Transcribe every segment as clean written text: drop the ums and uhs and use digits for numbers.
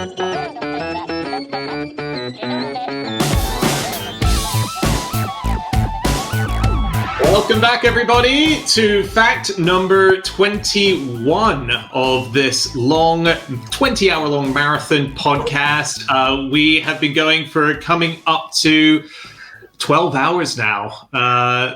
Welcome back, everybody, to fact number 21 of this long, 20-hour-long marathon podcast. We have been going for coming up to 12 hours now.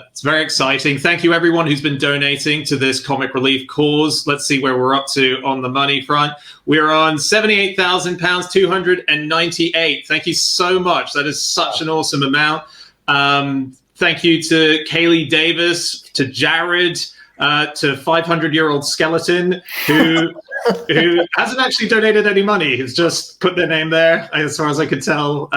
It's very exciting. Thank you, everyone who's been donating to this comic relief cause. Let's see where we're up to on the money front. We're on £78,000, 298. Thank you so much. That is such an awesome amount. Thank you to Kaylee Davis, to Jared, to 500-year-old Skeleton, who hasn't actually donated any money. He's just put their name there, as far as I could tell.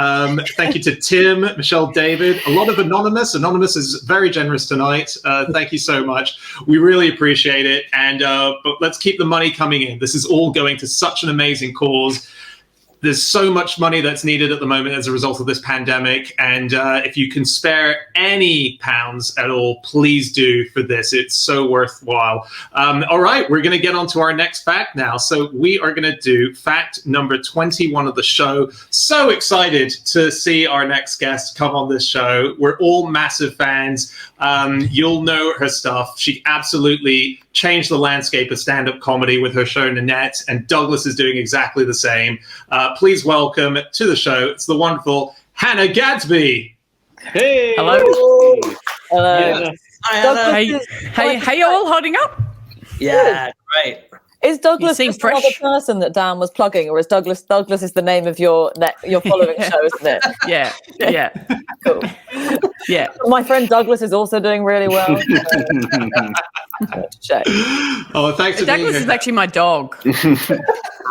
Thank you to Tim, Michelle, David. A lot of Anonymous. Anonymous is very generous tonight. Thank you so much. We really appreciate it. And but let's keep the money coming in. This is all going to such an amazing cause. There's so much money that's needed at the moment as a result of this pandemic. And if you can spare any pounds at all, please do for this. It's so worthwhile. All right, we're going to get on to our next fact now. So we are going to do fact number 21 of the show. So excited to see our next guest come on this show. We're all massive fans. You'll know her stuff. She absolutely changed the landscape of stand-up comedy with her show Nanette, and Douglas is doing exactly the same. Please welcome to the show, it's the wonderful Hannah Gadsby. Hey. Hello. Hello. Yeah. Hey, how you all holding up? Yeah, great. Is Douglas just fresh. another person that Dan was plugging, or is Douglas is the name of your following show, isn't it? Yeah. Cool. Yeah. My friend Douglas is also doing really well. Check. Oh, thanks for being Douglas here. is actually my dog.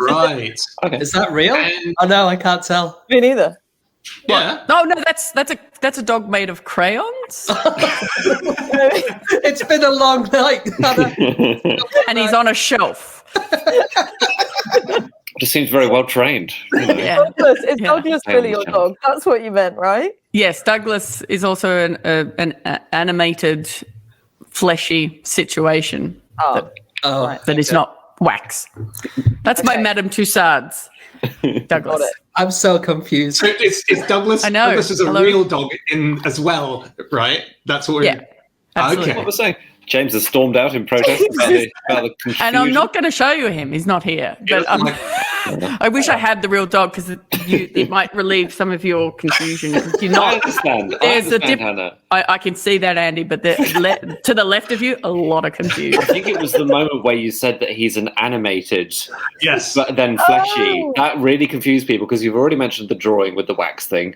Right. Okay. Is that real? And- Oh no, I can't tell. Me neither. Yeah. No, that's a dog made of crayons, It's been a long night. and he's on a shelf. Just seems very well trained. Yeah. Is Douglas really your dog? That's what you meant, right? Yes, Douglas is also an animated, fleshy situation that is not wax. That's my Madame Tussauds, Douglas. Got it. I'm so confused. So is Douglas? I know. Douglas is a Hello? real dog in as well, right? That's what we're. Yeah, absolutely. Okay. What was saying? James has stormed out in protest about the confusion. And I'm not going to show you him. He's not here. But I wish I had the real dog, because it might relieve some of your confusion. You're not, I understand. Hannah. I can see that, Andy, but to the left of you, a lot of confusion. I think it was the moment where you said that he's an animated, Yes. but then fleshy. Oh. That really confused people, because you've already mentioned the drawing with the wax thing.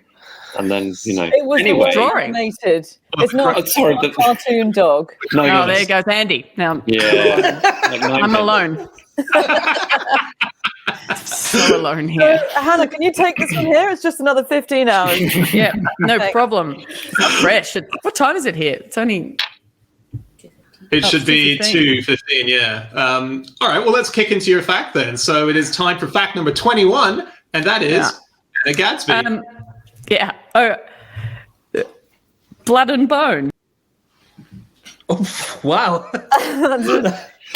And then, It was anyway. drawing. animated. It's not, a cartoon dog. No, Oh, there goes Andy. Now Yeah. I'm alone. So alone here. So, Hannah, can you take this from here? It's just another 15 hours. Yeah, no Thanks. problem. It's not fresh. What time is it here? It's only... It should be 2:15. 2:15, yeah. All right, well, let's kick into your fact then. So it is time for fact number 21, and that is Hannah Gadsby. Blood and bone. Oh, wow.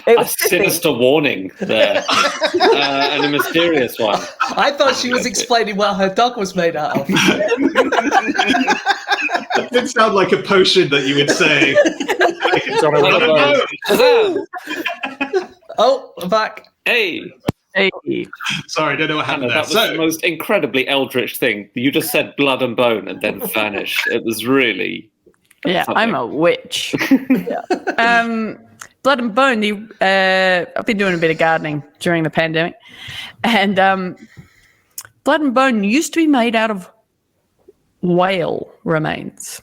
It A was sinister warning there. And a mysterious one. I thought she was explaining what her dog was made out of. It did sound like a potion that you would say. Oh, I'm back. Hey. Hey. Sorry, I don't know what happened there. That was the most incredibly eldritch thing. You just said blood and bone and then vanished. It was really... Yeah, I'm a witch. Blood and bone. I've been doing a bit of gardening during the pandemic, and blood and bone used to be made out of whale remains.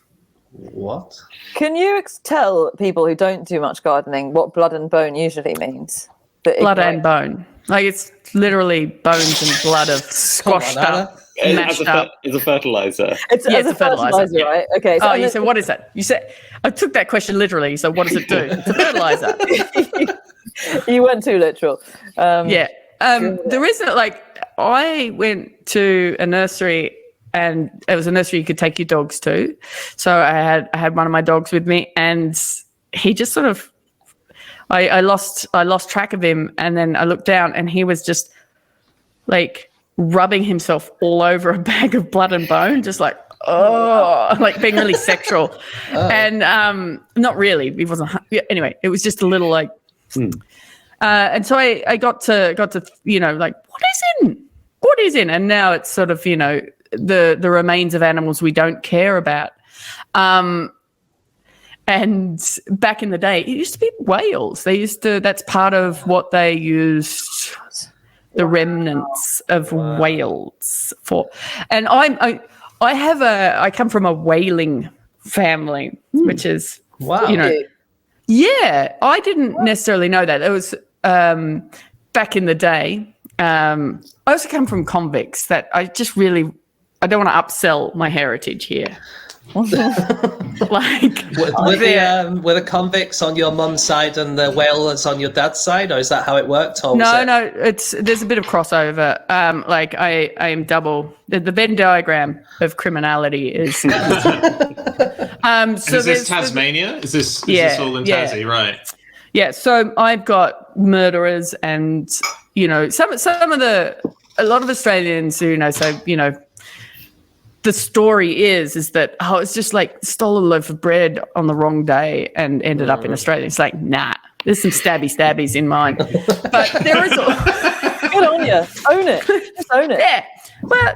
What? Can you tell people who don't do much gardening what blood and bone usually means? Blood and bone. Like, it's literally bones and blood of squashed up, mashed up. It's a fertilizer. It's Yeah, a fertilizer, yeah. right? Okay. So You said, what is that? You said, I took that question literally. So what does it do? It's a fertilizer. You went too literal. Yeah. There isn't, like, I went to a nursery, and it was a nursery you could take your dogs to. So I had one of my dogs with me, and he just sort of, I lost track of him, and then I looked down, and he was just like rubbing himself all over a bag of blood and bone, just like, oh, like being really sexual. And not really, he wasn't. Anyway, it was just a little like, and so I got to like, what is in? And now it's sort of, the remains of animals we don't care about. And back in the day, it used to be whales. That's part of what they used the remnants of whales for. And I come from a whaling family, which is, yeah, I didn't necessarily know that. It was back in the day. I also come from convicts that I don't want to upsell my heritage here. Like were the convicts on your mum's side and the whalers on your dad's side, or is that how it worked? Or no, there's a bit of crossover. Like I am double. The Venn diagram of criminality is. So is this Tasmania? Is this all in Tassie, right? Yeah. So I've got murderers, and a lot of Australians who say the story is that it's just like stole a loaf of bread on the wrong day and ended up in Australia. It's like, nah, there's some stabbies in mine. But there is good on you. Own it. Just own it. Yeah. Well,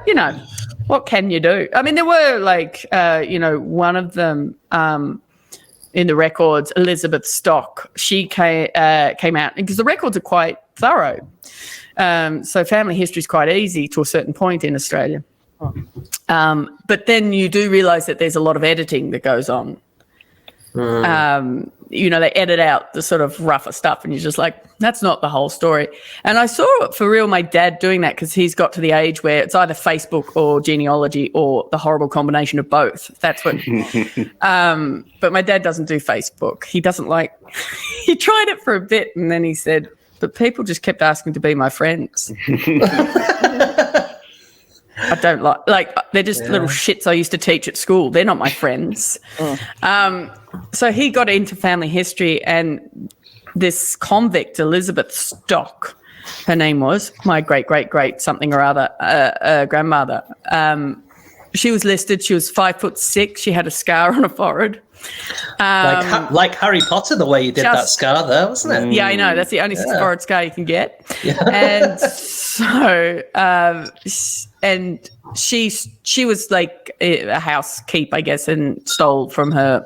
what can you do? I mean, there were like one of them in the records, Elizabeth Stock, she came out because the records are quite thorough. So family history is quite easy to a certain point in Australia. But then you do realise that there's a lot of editing that goes on. They edit out the sort of rougher stuff, and you're just like, that's not the whole story. And I saw for real my dad doing that because he's got to the age where it's either Facebook or genealogy or the horrible combination of both. That's what. But my dad doesn't do Facebook. He doesn't like. He tried it for a bit, and then he said, "But people just kept asking to be my friends." I don't like they're just little shits I used to teach at school. They're not my friends. So he got into family history, and this convict, Elizabeth Stock, her name was, my great something or other grandmother. She was listed. She was 5'6". She had a scar on her forehead. Like Harry Potter, the way you did that scar there, wasn't it? Yeah, I know. That's the only forehead scar you can get. Yeah. And so, and she was like a housekeep, I guess, and stole from her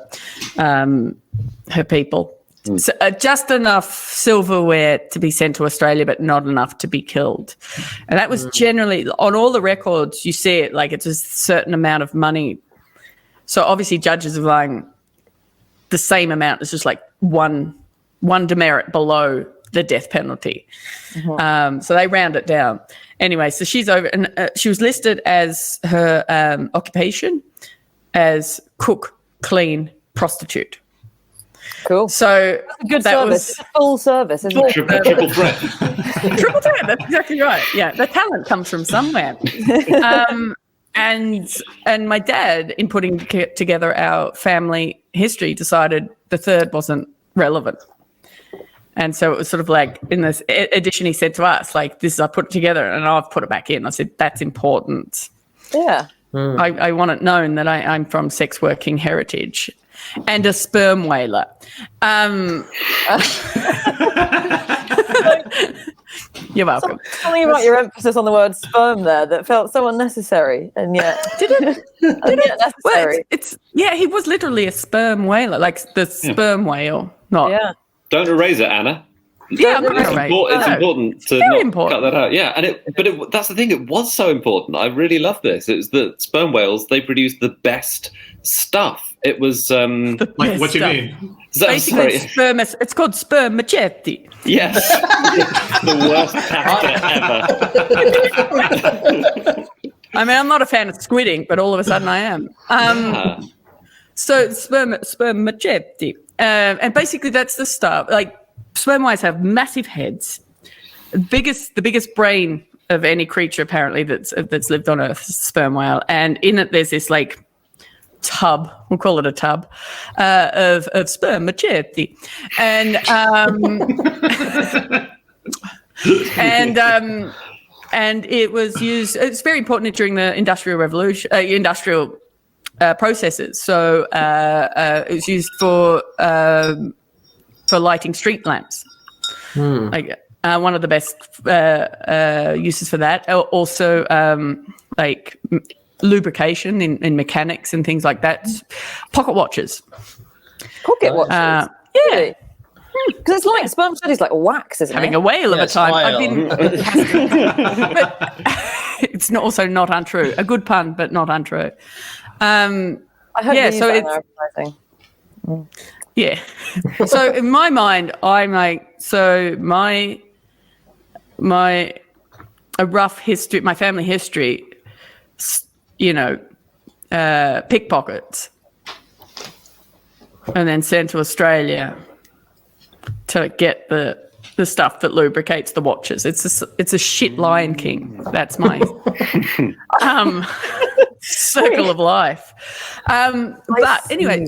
people. So, just enough silverware to be sent to Australia, but not enough to be killed. And that was generally on all the records. You see it like it's a certain amount of money. So obviously, judges are lying the same amount. It's just like one demerit below the death penalty. So they round it down. Anyway, so she's over, and she was listed as her occupation as cook, clean, prostitute. Cool. So good service. Full service, isn't it? Triple threat. Triple threat. That's exactly right. Yeah, the talent comes from somewhere. And my dad, in putting together our family history, decided the third wasn't relevant. And so it was sort of like in this edition, he said to us, like, this is, I put it together and I've put it back in. I said, that's important. Yeah. I want it known that I'm from sex working heritage and a sperm whaler. You're welcome. Something about your emphasis on the word sperm there that felt so unnecessary, and yet did it necessary. Well, he was literally a sperm whaler, like the sperm whale. Don't erase it, Anna. Yeah, I'm not it's important to not cut that out. Yeah, but that's the thing. It was so important. I really love this. It's that sperm whales, they produce the best stuff. It was like, what do you mean? Basically, it's called spermaceti. Yes, the worst pasta ever. I mean, I'm not a fan of squidding, but all of a sudden I am. So spermaceti, and basically that's the stuff. Like, sperm whales have massive heads, the biggest brain of any creature apparently that's lived on Earth is a sperm whale, and in it there's this like tub, we'll call it a tub, of spermaceti, and it was used. It's very important during the Industrial Revolution, processes. So it was used for lighting street lamps. Like one of the best uses for that. Also, like lubrication in mechanics and things like that. Pocket watches. Pocket watches. Yeah. Because it's like spermaceti is like wax, isn't Having it? a whale of a time. Oil. But it's also not untrue. A good pun, but not untrue. I hope they use that in advertising. Yeah. So in my mind, I'm like, so my rough history, my family history, pickpockets, and then sent to Australia to get the stuff that lubricates the watches. It's a shit Lion King. That's my circle of life. But anyway,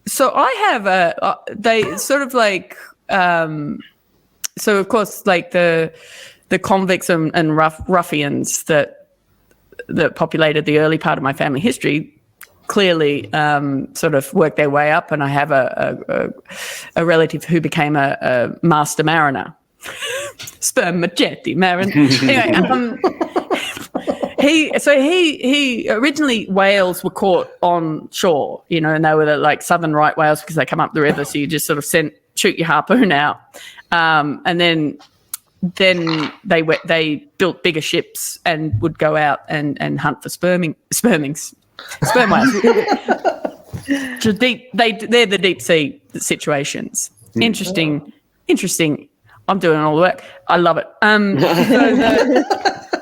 so I have they sort of like so of course like the convicts and ruffians that populated the early part of my family history clearly sort of worked their way up, and I have a relative who became a master mariner. Spermaceti mariner. Anyway, he originally whales were caught on shore, and they were like southern right whales because they come up the river, so you just sort of shoot your harpoon out, and then they built bigger ships and would go out and hunt for sperm whales. They're the deep sea situations. Interesting. I'm doing all the work. I love it.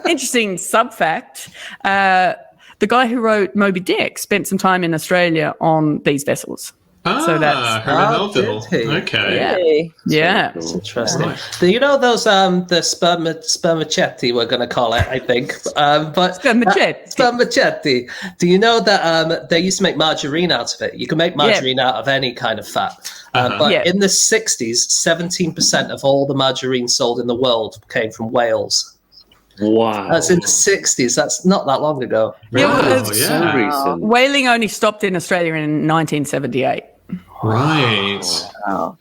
Interesting sub fact. The guy who wrote Moby Dick spent some time in Australia on these vessels. So that's Herman Melville. Okay. Yeah. That's interesting. Right. Do you know those the spermaceti we're going to call it, I think. But spermaceti. Do you know that they used to make margarine out of it? You can make margarine out of any kind of fat. But in the 60s, 17% of all the margarine sold in the world came from whales. Wow. That's in the 60s. That's not that long ago. So recent. Whaling only stopped in Australia in 1978. Right. Wow.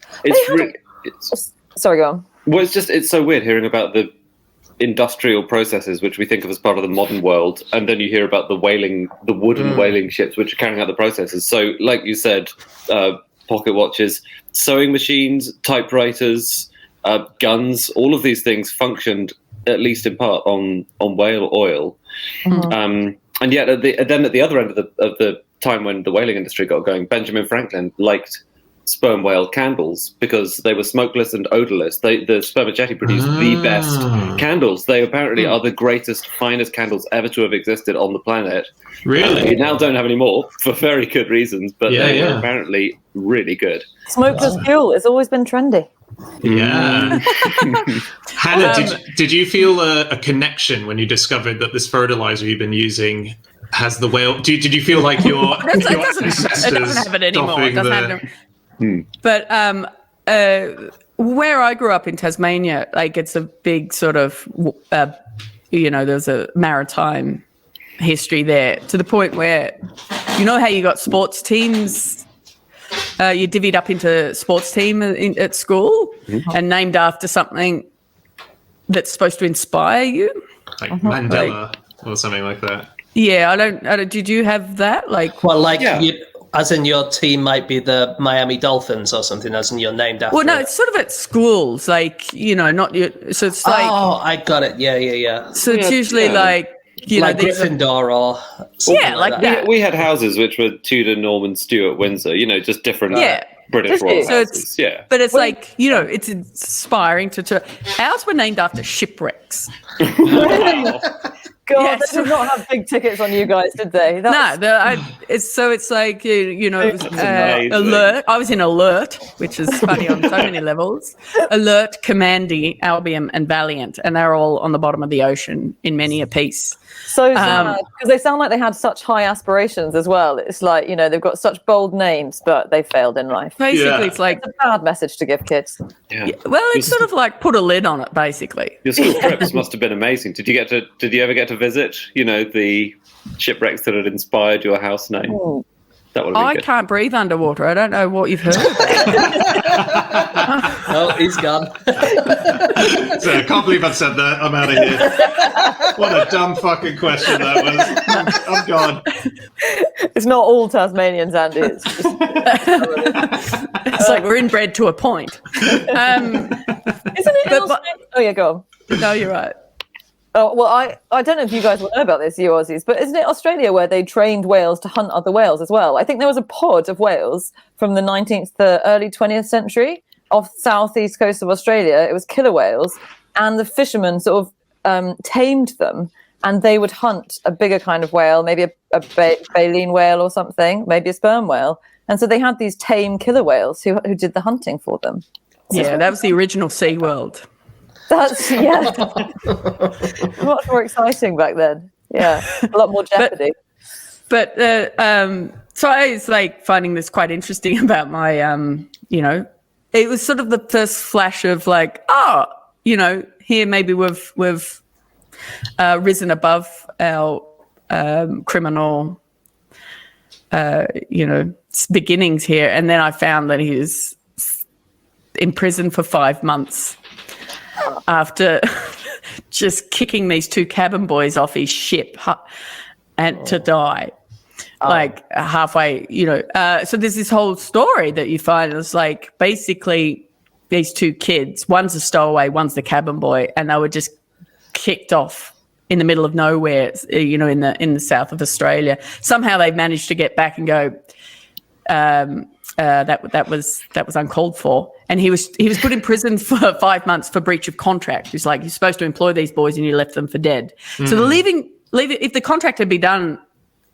Sorry, go on. Well, it's so weird hearing about the industrial processes which we think of as part of the modern world, and then you hear about the wooden whaling ships which are carrying out the processes. So, like you said, pocket watches, sewing machines, typewriters, guns, all of these things functioned at least in part on whale oil. And yet at the other end of the time when the whaling industry got going, Benjamin Franklin liked sperm whale candles because they were smokeless and odorless. The spermaceti produced the best candles. They apparently are the greatest, finest candles ever to have existed on the planet. Really? We now don't have any more for very good reasons, but they were apparently really good. Smokeless fuel has always been trendy. Yeah. Hannah, did you feel a connection when you discovered that this fertilizer you've been using has the whale? Did you feel like your ancestors? It doesn't have it anymore. It doesn't have it. But where I grew up in Tasmania, like it's a big sort of, there's a maritime history there to the point where, how you got sports teams. You divvied up into sports team at school and named after something that's supposed to inspire you, like Mandela or something like that. Yeah, I don't. Did you have that? As in your team might be the Miami Dolphins or something, as in you're named after. Well, no, it's sort of at schools, not your. So it's like. Oh, I got it. Yeah. So it's usually like. Gryffindor or like that. We had houses which were Tudor, Norman, Stuart, Windsor. Just different British royal houses. But it's it's inspiring to. Ours were named after shipwrecks. God, Yes. they did not have big tickets on you guys, did they? It's like it was amazing. alert. I was in alert, which is funny on so many levels. Alert, Commandy, Albion, and Valiant, and they're all on the bottom of the ocean in many a piece. So sad, because they sound like they had such high aspirations as well. It's like, they've got such bold names, but they failed in life. Basically, it's like It's a bad message to give kids. Yeah. well, it's sort of like put a lid on it, basically. Your school trips must have been amazing. Did you ever get to visit, the shipwrecks that had inspired your house name? Ooh. That would have been I good. can't breathe underwater. I don't know what you've heard about. Oh, he's gone. So I can't believe I've said that. I'm out of here. What a dumb fucking question that was. I'm gone. It's not all Tasmanians, Andy. It's just... It's like we're inbred to a point. Isn't it? Oh yeah, go on. No, you're right. Oh, well, I don't know if you guys will know about this, you Aussies, but isn't it Australia where they trained whales to hunt other whales as well? I think there was a pod of whales from the 19th to early 20th century off the southeast coast of Australia. It was killer whales, and the fishermen sort of tamed them, and they would hunt a bigger kind of whale, maybe a baleen whale or something, maybe a sperm whale. And so they had these tame killer whales who did the hunting for them. Yeah, that was the original SeaWorld. That's, much more exciting back then. Yeah, a lot more jeopardy. But so I was like finding this quite interesting about my, it was sort of the first flash of like, here maybe we've risen above our criminal, beginnings here. And then I found that he was in prison for 5 months after just kicking these 2 cabin boys off his ship and to die. Like halfway, so there's this whole story that you find. It's like basically these 2 kids, one's a stowaway, one's the cabin boy, and they were just kicked off in the middle of nowhere, in the south of Australia. Somehow they managed to get back and go, that was uncalled for, and he was put in prison for 5 months for breach of contract. It's like, you're supposed to employ these boys and you left them for dead. So the leaving if the contract had been done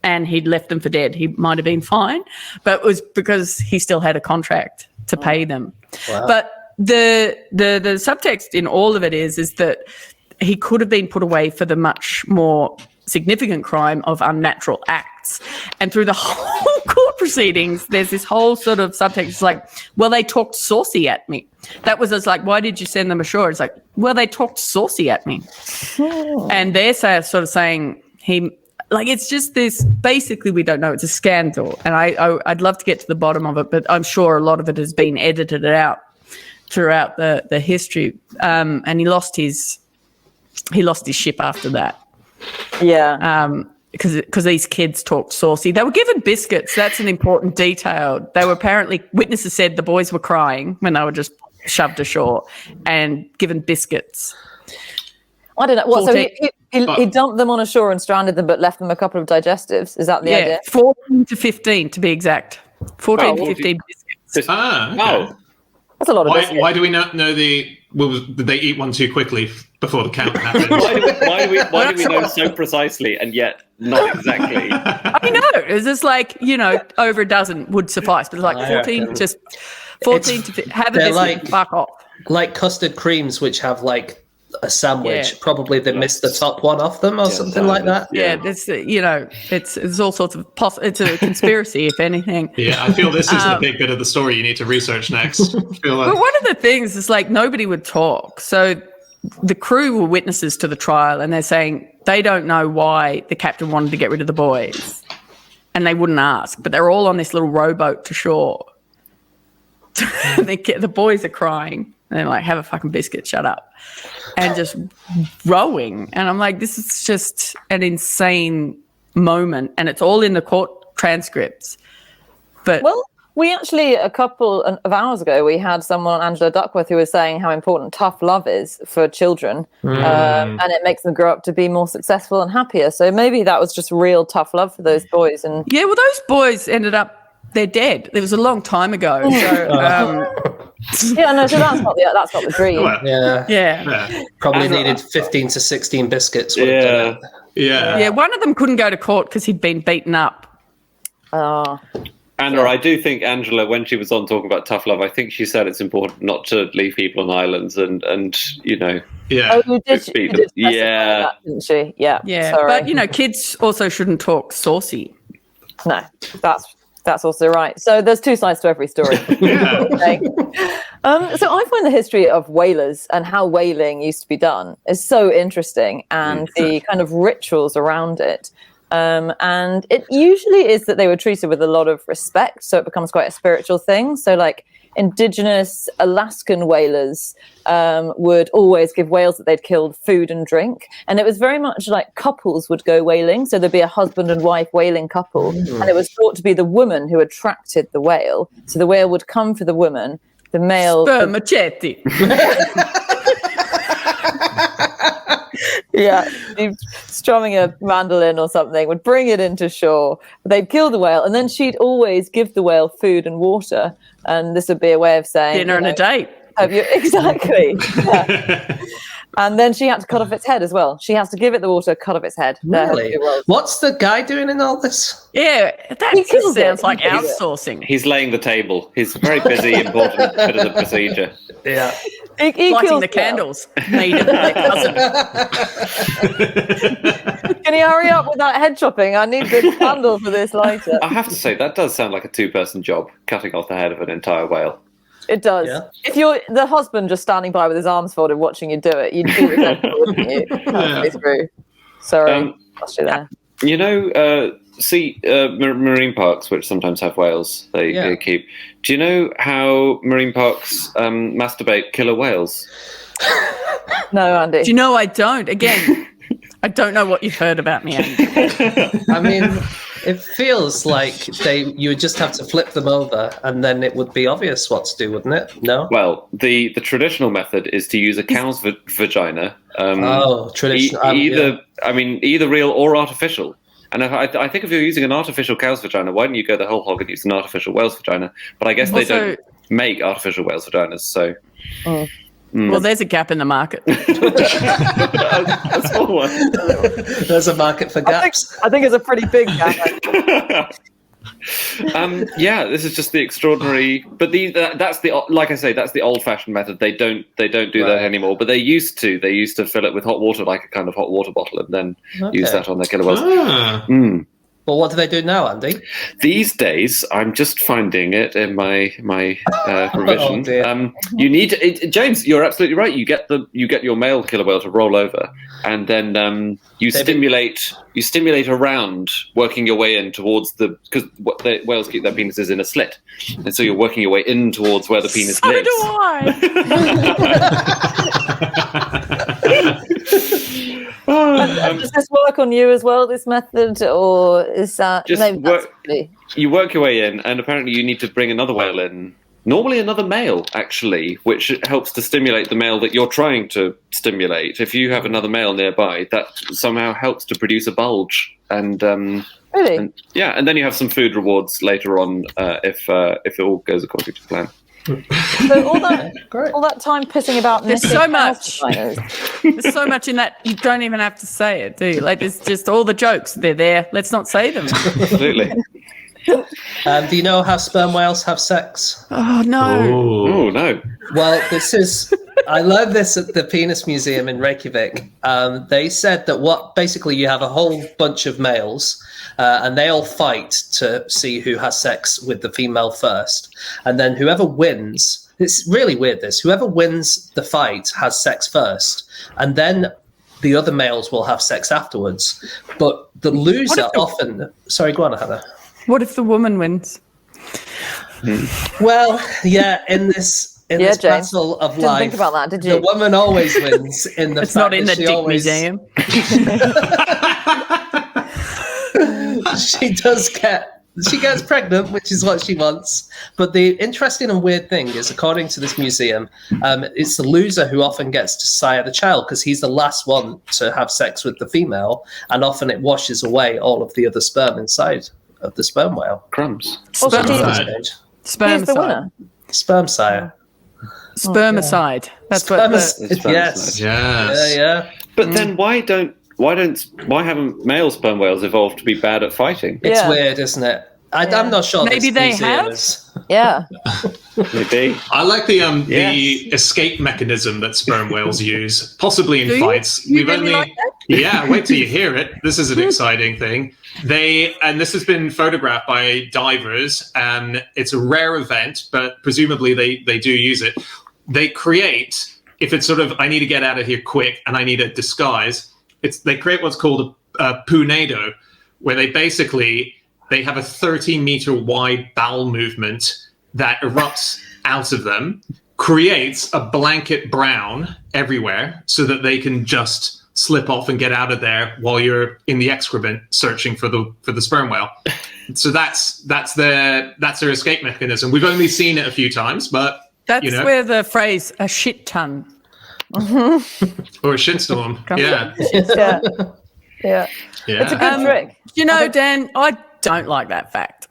and he'd left them for dead, he might have been fine, but it was because he still had a contract to pay them. Wow. But the subtext in all of it is that he could have been put away for the much more significant crime of unnatural acts. And through the whole court proceedings, there's this whole sort of subtext. It's like, well, they talked saucy at me. That was just like, why did you send them ashore? It's like, well, they talked saucy at me. And they're sort of saying it's just this, basically we don't know, it's a scandal. And I'd love to get to the bottom of it, but I'm sure a lot of it has been edited out throughout the history. And he lost his ship after that. Yeah. Because these kids talked saucy. They were given biscuits. That's an important detail. They were apparently, witnesses said the boys were crying when they were just shoved ashore and given biscuits. I don't know. What, so he dumped them on a shore and stranded them, but left them a couple of digestives? Is that the idea? 14 to 15 to be exact. 14 to 15 biscuits. Okay. That's a lot of biscuits. Why do we not know did they eat one too quickly before the count happened? why do we know so precisely and yet not exactly? I know. It's just like, over a dozen would suffice, but it's like 14 to have a biscuit, fuck off. Like custard creams, which have like a sandwich. Yeah. Probably they missed the top one off them or something like that. Yeah, it's it's all sorts of it's a conspiracy, if anything. Yeah, I feel this is the big bit of the story you need to research next. But one of the things is like nobody would talk. So the crew were witnesses to the trial, and they're saying they don't know why the captain wanted to get rid of the boys, and they wouldn't ask. But they're all on this little rowboat to shore. The boys are crying. And they're like, have a fucking biscuit, shut up. And just rowing. And I'm like, this is just an insane moment. And it's all in the court transcripts. But we actually, a couple of hours ago, we had someone, Angela Duckworth, who was saying how important tough love is for children. And it makes them grow up to be more successful and happier. So maybe that was just real tough love for those boys. And yeah, well, those boys ended up, they're dead. It was a long time ago. So, yeah, no, so that's not the dream. Yeah. Probably needed 15 to 16 biscuits. Yeah. Yeah. One of them couldn't go to court because he'd been beaten up. Anna, I do think Angela, when she was on talking about tough love, I think she said it's important not to leave people on islands and you know. Yeah. Oh, you did specify Yeah. that, didn't she? Yeah. Yeah, Sorry. but, you know, kids also shouldn't talk saucy. No, that's also right. So there's two sides to every story. Yeah. Okay. So I find the history of whalers and how whaling used to be done is so interesting, and the kind of rituals around it. And it usually is that they were treated with a lot of respect, so it becomes quite a spiritual thing. So like indigenous Alaskan whalers would always give whales that they'd killed food and drink, and it was very much like couples would go whaling. So there'd be a husband and wife whaling couple, and it was thought to be the woman who attracted the whale. So the whale would come for the woman, the male Spermaceti. Yeah, strumming a mandolin or something, would bring it into shore. They'd kill the whale, and then she'd always give the whale food and water. And this would be a way of saying Dinner and a date. Have you exactly? Yeah. And then she had to cut off its head as well. She has to give it the water, cut off its head. Really? What's the guy doing in all this? Yeah, that He just kills sounds it. like He kills it. outsourcing. He's laying the table. He's a very busy, important bit of the procedure. Yeah. He Lighting kills the the whale. candles. Made of their cousin. Can you hurry up with that head chopping? I need the candle for this lighter. I have to say, that does sound like a two-person job, cutting off the head of an entire whale. It does. Yeah. If you're the husband just standing by with his arms folded watching you do it, you'd be resentful, wouldn't you? That's true. Sorry, lost you there. You know, marine parks, which sometimes have whales, they keep. Do you know how marine parks masturbate killer whales? No, Andy. Do you know I don't? Again, I don't know what you've heard about me, Andy. I mean, it feels like you would just have to flip them over and then it would be obvious what to do, wouldn't it? No? Well, the traditional method is to use a cow's vagina. Traditional. Either real or artificial. And I think if you're using an artificial cow's vagina, why don't you go the whole hog and use an artificial whale's vagina? But I guess they don't make artificial whale's vaginas, so... Well, there's a gap in the market. A small one. There's a market for gaps. I think it's a pretty big gap. This is just the extraordinary. But that's the old-fashioned method. They don't do that anymore. But they used to. They used to fill it with hot water, like a kind of hot water bottle, and then use that on their killer whales. Well, what do they do now, Andy? These days, I'm just finding it in my revision. Oh, you need James. You're absolutely right. You get your male killer whale to roll over, and then you stimulate around, working your way in towards because the whales keep their penises in a slit, and so you're working your way in towards where the penis So lives. do I. Does this work on you as well, this method, or is that... You work your way in, and apparently you need to bring another whale in, normally another male, actually, which helps to stimulate the male that you're trying to stimulate. If you have another male nearby, that somehow helps to produce a bulge. And Really? and then you have some food rewards later on if it all goes according to plan. So all that time pissing about... There's missing so much. vaginas. There's so much in that you don't even have to say it, do you? Like, there's just all the jokes. They're there. Let's not say them. Absolutely. Do you know how sperm whales have sex? Oh, no. Oh, no. Well, I learned this at the Penis Museum in Reykjavik. They said that basically you have a whole bunch of males and they all fight to see who has sex with the female first. And then whoever wins, it's really weird whoever wins the fight has sex first. And then the other males will have sex afterwards. But the loser often... Sorry, go on, Hannah. What if the woman wins? Well, yeah, in this James, battle of didn't life, think about that, did you? the woman always wins. It's not in the Dick Museum. She gets pregnant, which is what she wants. But the interesting and weird thing is, according to this museum, it's the loser who often gets to sire the child because he's the last one to have sex with the female, and often it washes away all of the other sperm inside of the sperm whale. Crumbs. Spermicide. Who's the winner? Sperm sire. Spermicide. That's what. Yes. Yes. Yeah. But then why don't why haven't male sperm whales evolved to be bad at fighting? It's Yeah. weird, isn't it? I'm not sure. Maybe they have. Yeah. Maybe. I like the Yes. escape mechanism that sperm whales use, possibly in Do you? fights. You really like that? Yeah, wait till you hear it. This is an exciting thing. And this has been photographed by divers, and it's a rare event, but presumably they do use it. They create, if it's sort of, I need to get out of here quick and I need a disguise, they create what's called a punado, where they have a 30-meter wide bowel movement that erupts out of them, creates a blanket brown everywhere so that they can just slip off and get out of there while you're in the excrement searching for the sperm whale. So that's their escape mechanism. We've only seen it a few times, but That's where the phrase "a shit ton" or a shitstorm. Yeah. Yeah. Yeah. It's a good trick. You know, Dan, I don't like that fact.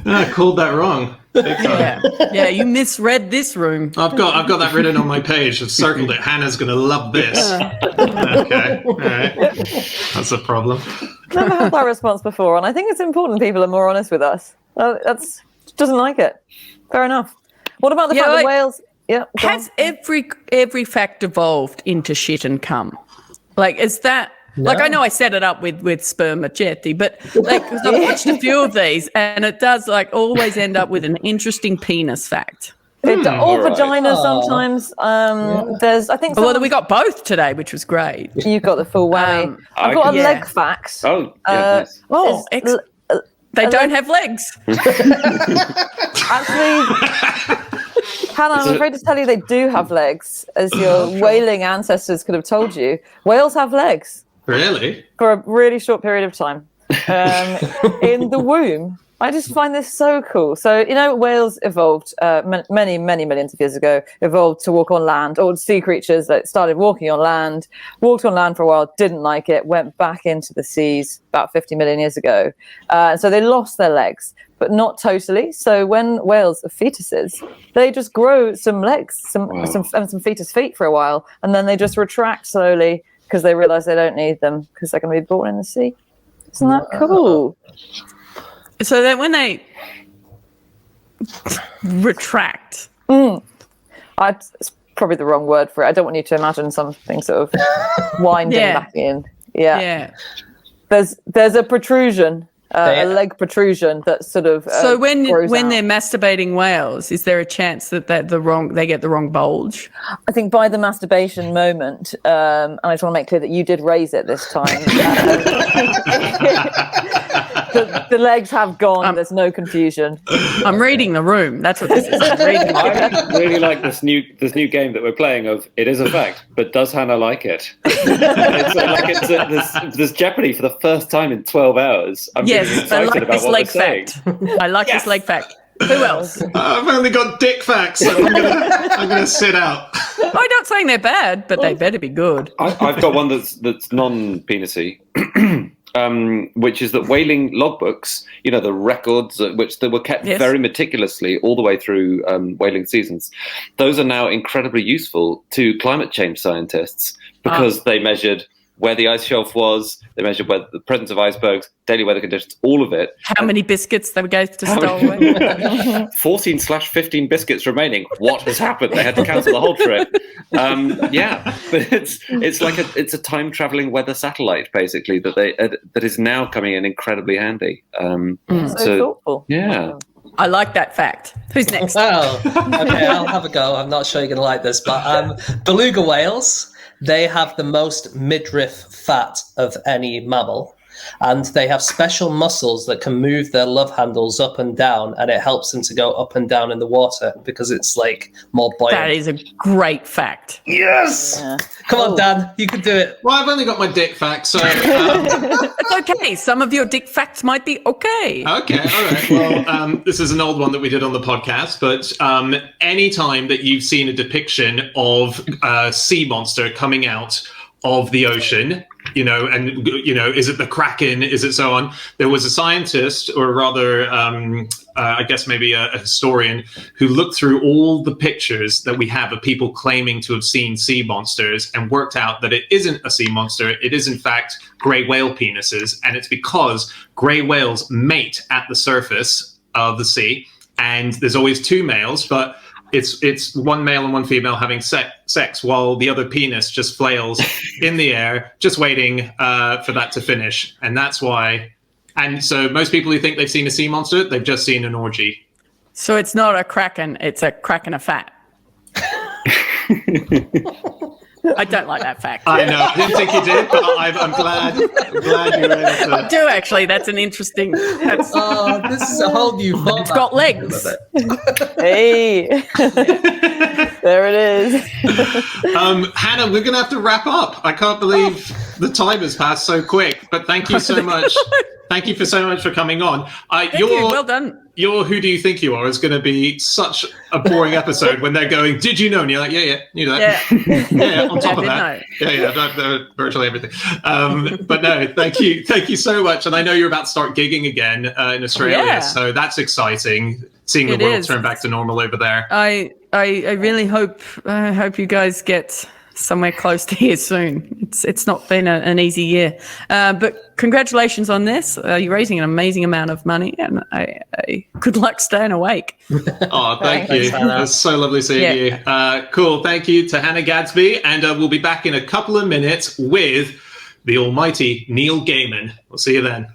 I called that wrong. Yeah, you misread this room. I've got that written on my page. I've circled it. Hannah's going to love this. Okay, all right. That's a problem. Never had that response before, and I think it's important people are more honest with us. Doesn't like it. Fair enough. What about the fact that whales? Yeah. Has every fact evolved into shit and cum? Like, is that? No. Like, I know I set it up with spermaceti, but like, 'cause I've watched a few of these, and it does like always end up with an interesting penis fact. Or vagina sometimes. There's, I think. Well, we got both today, which was great. You got the full whammy. I've got a leg fact. Oh, yeah, nice. They don't have legs. Actually, Hannah, I'm afraid to tell you they do have legs, as your whaling ancestors could have told you. Whales have legs. Really? For a really short period of time. In the womb. I just find this so cool. So, whales evolved many, many millions of years ago, evolved to walk on land, or sea creatures that started walking on land, walked on land for a while, didn't like it, went back into the seas about 50 million years ago. So they lost their legs, but not totally. So when whales are fetuses, they just grow some legs, some fetus feet for a while, and then they just retract slowly because they realize they don't need them because they're going to be born in the sea. Isn't that cool? So that when they retract, it's probably the wrong word for it. I don't want you to imagine something sort of winding back in. Yeah. There's a protrusion, a leg protrusion that sort of. So when out. they're masturbating whales, is there a chance that they get the wrong bulge? I think by the masturbation moment, and I just want to make clear that you did raise it this time. The legs have gone. There's no confusion. I'm reading the room. That's what this is. I'm reading I really like this new game that we're playing of it is a fact, but does Hannah like it? There's Jeopardy for the first time in 12 hours. I'm really excited I like about this what leg they're saying. fact. I like this leg fact. Who else? I've only got dick facts, so I'm gonna sit out. I'm not saying they're bad, but they better be good. I've got one that's non-penisy. Which is that whaling logbooks, the records which they were kept very meticulously all the way through whaling seasons, those are now incredibly useful to climate change scientists because they measured where the ice shelf was, they measured where the presence of icebergs, daily weather conditions, all of it. How many biscuits they were going to stow away? 14/15 biscuits remaining. What has happened? They had to cancel the whole trip. But it's a time traveling weather satellite basically that is now coming in incredibly handy. So thoughtful. Yeah. I like that fact. Who's next? Oh, okay, I'll have a go. I'm not sure you're going to like this, but beluga whales, they have the most midriff fat of any mammal. And they have special muscles that can move their love handles up and down, and it helps them to go up and down in the water because it's like more buoyant. That is a great fact. Yes! Yeah. Come on, Dan, you can do it. Well, I've only got my dick facts, so... It's okay. Some of your dick facts might be okay. Okay, all right. Well, this is an old one that we did on the podcast, but any time that you've seen a depiction of a sea monster coming out of the ocean, and is it the Kraken? Is it so on? There was a scientist, or rather, I guess maybe a historian, who looked through all the pictures that we have of people claiming to have seen sea monsters and worked out that it isn't a sea monster. It is, in fact, grey whale penises. And it's because grey whales mate at the surface of the sea. And there's always two males, but it's one male and one female having sex while the other penis just flails in the air, just waiting for that to finish. And that's why. And so most people who think they've seen a sea monster, they've just seen an orgy. So it's not a kraken, it's a kraken of fat. I don't like that fact. I know. I didn't think you did, but I'm glad you were able to. I do, actually. That's an interesting. This is a whole new format. It's got legs. Hey, there it is. Hannah, we're going to have to wrap up. I can't believe the time has passed so quick, but thank you so much. Thank you so much for coming on. Thank you. Well done. Your Who Do You Think You Are is going to be such a boring episode when they're going, did you know? And you're like, yeah, knew that. Yeah, on top of that. Know. Yeah, virtually everything. But no, thank you so much. And I know you're about to start gigging again in Australia, so that's exciting, seeing the world turn back to normal over there. I really hope you guys get somewhere close to here soon. It's not been an easy year, but congratulations on this. You're raising an amazing amount of money, and I good luck staying awake. Oh, thank you. It's so lovely seeing you. Cool. Thank you to Hannah Gadsby, and we'll be back in a couple of minutes with the almighty Neil Gaiman. We'll see you then.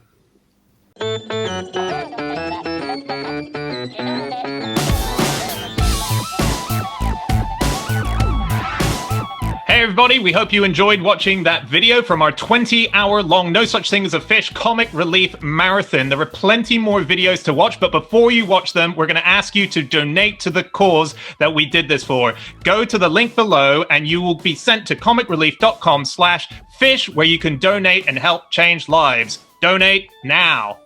Hey everybody, we hope you enjoyed watching that video from our 20-hour-long No Such Thing as a Fish comic relief marathon. There are plenty more videos to watch, but before you watch them, we're going to ask you to donate to the cause that we did this for. Go to the link below and you will be sent to comicrelief.com/fish, where you can donate and help change lives. Donate now.